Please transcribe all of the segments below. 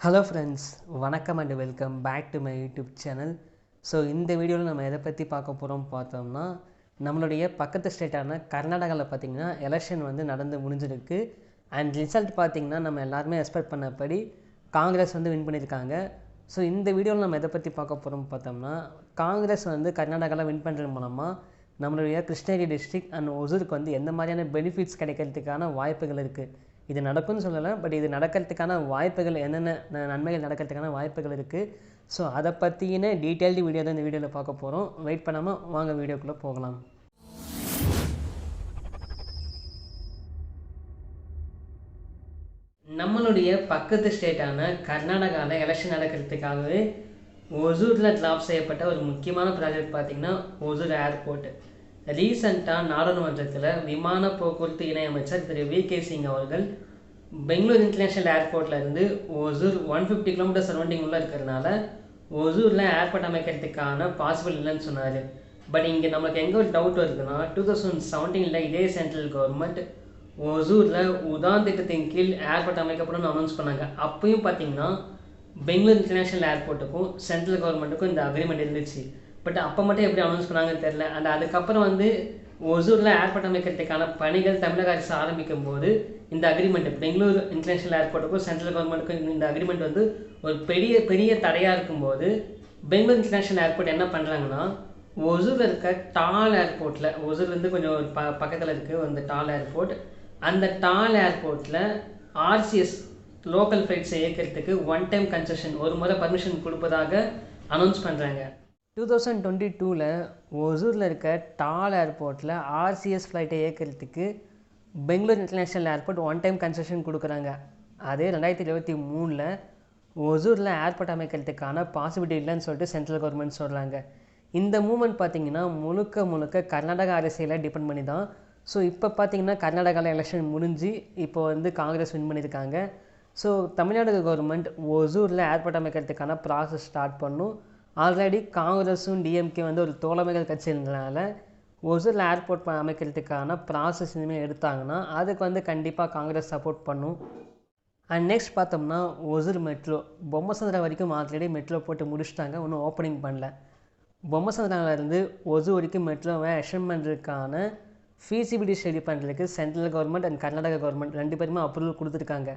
Hello friends, வணக்கம் and welcome back to my YouTube channel. So இந்த வீடியோவில் நம்ம எதை பற்றி பார்க்க போகிறோம் பார்த்தோம்னா, நம்மளுடைய பக்கத்து ஸ்டேட்டான கர்நாடகாவில் பார்த்திங்கன்னா எலெக்ஷன் நடந்து முடிஞ்சிருக்கு. அண்ட் ரிசல்ட் பார்த்திங்கன்னா நம்ம எல்லாருமே எக்ஸ்பெக்ட் பண்ணபடி காங்கிரஸ் வின் பண்ணியிருக்காங்க. ஸோ இந்த வீடியோவில் நம்ம எதை பற்றி பார்க்க போகிறோம் பார்த்தோம்னா, காங்கிரஸ் கர்நாடகாவில் வின் பண்ணுறது மூலமாக நம்மளுடைய கிருஷ்ணகிரி டிஸ்ட்ரிக்ட் அண்ட் ஒசூருக்கு எந்த மாதிரியான பெனிஃபிட்ஸ் கிடைக்கிறதுக்கான வாய்ப்புகள் இருக்குது. இது நடக்கும்னு சொல்லலை, பட் இது நடக்கிறதுக்கான வாய்ப்புகள் என்னென்ன நன்மைகள் நடக்கிறதுக்கான வாய்ப்புகள் இருக்குது. ஸோ அதை பற்றின டீட்டெயில்டு வீடியோ தான் இந்த வீடியோவில் பார்க்க போகிறோம். வெயிட் பண்ணாமல் வாங்க வீடியோக்குள்ளே போகலாம். நம்மளுடைய பக்கத்து ஸ்டேட்டான கர்நாடகாவில் எலெக்ஷன் நடக்கிறதுக்காகவே ஒசூரில் ட்ராப் செய்யப்பட்ட ஒரு முக்கியமான ப்ராஜெக்ட் பார்த்திங்கன்னா ஒசூர் ஏர்போர்ட். ரீசெண்டாக நாடாளுமன்றத்தில் விமான போக்குவரத்து இணையமைச்சர் திரு வி.கே. சிங் அவர்கள் பெங்களூர் இன்டர்நேஷ்னல் ஏர்போர்ட்லேருந்து ஒசூர் 150 கிலோமீட்டர் சரௌண்டிங் உள்ள இருக்கிறதுனால ஒசூரில் ஏர்போர்ட் அமைக்கிறதுக்கான பாசிபிள் இல்லைன்னு சொன்னார். பட் இங்கே நம்மளுக்கு எங்கே ஒரு டவுட் வருதுன்னா, 2017 இதே சென்ட்ரல் கவர்மெண்ட் ஒசூரில் உதான் திட்டத்தின் கீழ் ஏர்போர்ட் அமைக்கப்படும் அனௌன்ஸ் பண்ணாங்க. அப்பயும் பார்த்திங்கன்னா பெங்களூர் இன்டர்நேஷ்னல் ஏர்போர்ட்டுக்கும் சென்ட்ரல் கவர்மெண்ட்டுக்கும் இந்த அக்ரிமெண்ட் இருந்துச்சு. பட் அப்போ மட்டும் எப்படி அனௌன்ஸ் பண்ணாங்கன்னு தெரில. அண்ட் அதுக்கப்புறம் ஒசூரில் ஏர்போர்ட் அமைக்கிறதுக்கான பணிகள் தமிழக அரசு ஆரம்பிக்கும் போது இந்த அக்ரிமெண்ட் பெங்களூர் இன்டர்நேஷ்னல் ஏர்போர்ட்டுக்கும் சென்ட்ரல் கவர்மெண்ட்டுக்கும் இந்த அக்ரிமெண்ட் ஒரு பெரிய பெரிய தடையாக இருக்கும்போது பெங்களூர் இன்டர்நேஷ்னல் ஏர்போர்ட் என்ன பண்ணுறாங்கன்னா, ஒசூரில் இருக்க டால் ஏர்போர்ட்டில், ஒசூர்லேருந்து கொஞ்சம் ஒரு பக்கத்தில் இருக்குது அந்த டால் ஏர்போர்ட். அந்த டால் ஏர்போர்ட்டில் ஆர்சிஎஸ் லோக்கல் ஃப்ளைட்ஸை இயக்கிறதுக்கு ஒன் டைம் கன்செஷன், ஒரு முறை பர்மிஷன் கொடுப்பதாக அனௌன்ஸ் பண்ணுறாங்க. 2022 ஒசூரில் இருக்க டால் ஏர்போர்ட்டில் ஆர்சிஎஸ் ஃப்ளைட்டை இயக்கிறதுக்கு Bengaluru international airport one time concession கொடுக்குறாங்க. அதே 2023 ஒசூரில் ஏர்போர்ட் அமைக்கிறதுக்கான பாசிபிலிட்டி இல்லைன்னு சொல்லிட்டு சென்ட்ரல் கவர்மெண்ட் சொல்கிறாங்க. இந்த மூமெண்ட் பார்த்திங்கன்னா முழுக்க முழுக்க கர்நாடகா அரசியலை டிபெண்ட் பண்ணி தான். ஸோ இப்போ பார்த்திங்கன்னா கர்நாடகாவில் எலெக்ஷன் முடிஞ்சு இப்போ காங்கிரஸ் வின் பண்ணியிருக்காங்க. ஸோ தமிழ்நாடு கவர்மெண்ட் ஒசூரில் ஏர்போர்ட் அமைக்கிறதுக்கான ப்ராசஸ் ஸ்டார்ட் பண்ணும். ஆல்ரெடி காங்கிரஸும் டிஎம்கே ஒரு தோழமைகள் கட்சி இருந்ததுனால ஒசூரில் ஏர்போர்ட் அமைக்கிறதுக்கான ப்ராசஸ் இனிமேல் எடுத்தாங்கன்னா அதுக்கு கண்டிப்பாக காங்கிரஸ் சப்போர்ட் பண்ணும். அண்ட் நெக்ஸ்ட் பார்த்தோம்னா ஒசூர் மெட்ரோ. பொம்மசந்திரா வரைக்கும் ஆல்ரெடி மெட்ரோ போட்டு முடிச்சுட்டாங்க, ஒன்றும் ஓப்பனிங் பண்ணல. பொம்மசந்திராவிலேருந்து ஒசூர் வரைக்கும் மெட்ரோவை எக்ஸ்டெண்ட் பண்ணுறதுக்கான ஃபீசிபிலிட்டி ஸ்டடி பண்ணுறதுக்கு central government and Karnataka government ரெண்டு பேருமே அப்ரூவல் கொடுத்துருக்காங்க.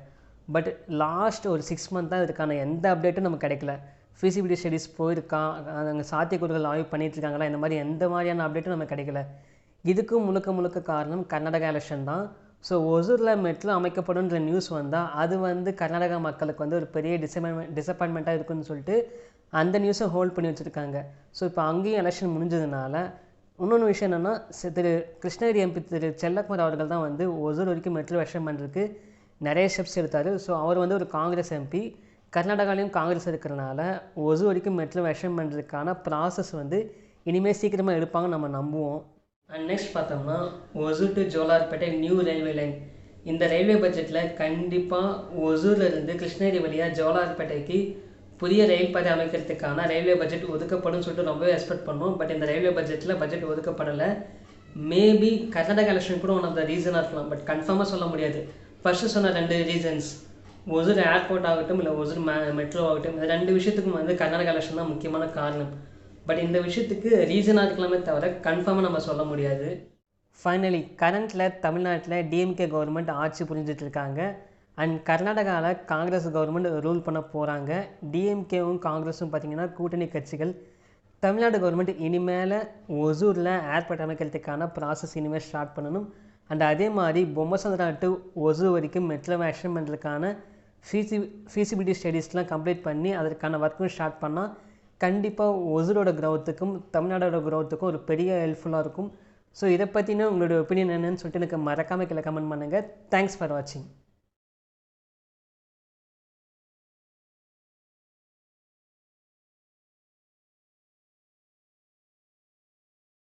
பட் லாஸ்ட் ஒரு 6 month தான் இதுக்கான எந்த அப்டேட்டும் நமக்கு கிடைக்கல. ஃபீசிபிலிட்டி ஸ்டடிஸ் போயிருக்கான், அங்கே சாத்தியக்கூறுகள் ஆய்வு பண்ணிகிட்ருக்காங்களா, இந்த மாதிரி எந்த மாதிரியான அப்டேட்டும் நமக்கு கிடைக்கல. இதுக்கும் முழுக்க முழுக்க காரணம் கர்நாடகா எலெக்ஷன் தான். ஸோ ஒசூரில் மெட்ரோ அமைக்கப்படும்ன்ற நியூஸ் வந்தால் அது கர்நாடகா மக்களுக்கு ஒரு பெரிய டிசப்பாயின்மெண்ட்டாக இருக்குன்னு சொல்லிட்டு அந்த நியூஸை ஹோல்ட் பண்ணி வச்சுருக்காங்க. ஸோ இப்போ அங்கேயும் எலெக்ஷன் முடிஞ்சதுனால இன்னொன்று விஷயம் என்னென்னா, திரு கிருஷ்ணகிரி எம்பி திரு செல்லக்குமார் அவர்கள் தான் ஒசூர் வரைக்கும் மெட்ரோ எக்ஸ்டெண்ட் பண்ணுறதுக்கு நிறைய ஸ்டெப்ஸ் எடுத்தார். ஸோ அவர் ஒரு காங்கிரஸ் எம்பி, கர்நாடகாலையும் காங்கிரஸ் இருக்கிறனால ஒசூர் வரைக்கும் மெட்ரோ எக்ஸ்டெண்ட் பண்ணுறதுக்கான ப்ராசஸ் இனிமேல் சீக்கிரமாக எடுப்பாங்க நம்ம நம்புவோம். அண்ட் நெக்ஸ்ட் பார்த்தோம்னா Hosur to Jolarpettai new railway line. இந்த ரயில்வே பட்ஜெட்டில் கண்டிப்பாக ஒசூர்லேருந்து கிருஷ்ணகிரி வழியாக ஜோலார்பேட்டைக்கு புதிய ரயில் பாதை அமைக்கிறதுக்கான ரயில்வே பட்ஜெட் ஒதுக்கப்படும் சொல்லிட்டு ரொம்பவே எக்ஸ்பெக்ட் பண்ணோம். பட் இந்த ரயில்வே பட்ஜெட்டில் பட்ஜெட் ஒதுக்கப்படலை. மேபி கர்நாடகா எலெக்ஷன் கூட ஒன் ஆஃப் த ரீசனாக இருக்கலாம், பட் கன்ஃபார்மாக சொல்ல முடியாது. ஃபஸ்ட்டு சொன்ன 2 ரீசன்ஸ், ஒசூர் ஏர்போர்ட் ஆகட்டும் இல்லை ஒசூர் மெட்ரோ ஆகட்டும், இந்த 2 விஷயத்துக்கும் கர்நாடகா எலெக்ஷன் தான் முக்கியமான காரணம். பட் இந்த விஷயத்துக்கு ரீசனாக இருக்கலாமே தவிர கன்ஃபார்மாக நம்ம சொல்ல முடியாது. ஃபைனலி கரண்ட்டில் தமிழ்நாட்டில் டிஎம்கே கவர்மெண்ட் ஆட்சி புரிஞ்சிட்ருக்காங்க. அண்ட் கர்நாடகாவில் காங்கிரஸ் கவர்மெண்ட் ரூல் பண்ண போகிறாங்க. டிஎம்கேவும் காங்கிரஸும் பார்த்திங்கன்னா கூட்டணி கட்சிகள். தமிழ்நாடு கவர்மெண்ட் இனிமேல் ஒசூரில் ஏர்போர்ட் அமைக்கிறதுக்கான ப்ராசஸ் இனிமேல் ஸ்டார்ட் பண்ணணும். அண்ட் அதே மாதிரி பொம்மசந்திரா டு ஒசூர் வரைக்கும் மெட்ரோ எக்ஸ்டெண்ட் பண்ணுறதுக்கான ஃபீசிபிலிட்டி ஸ்டடீஸ்லாம் கம்ப்ளீட் பண்ணி அதற்கான ஒர்க்கும் ஸ்டார்ட் பண்ணால் கண்டிப்பாக ஒசூரோட க்ரோத்துக்கும் தமிழ்நாடோட க்ரோத்துக்கும் ஒரு பெரிய ஹெல்ப்ஃபுல்லாக இருக்கும். ஸோ இதை பற்றின உங்களோட ஒப்பீனியன் என்னன்னு சொல்லிட்டு எனக்கு மறக்காமல் கீழே கமெண்ட் பண்ணுங்கள். தேங்க்ஸ் ஃபார் வாட்சிங்.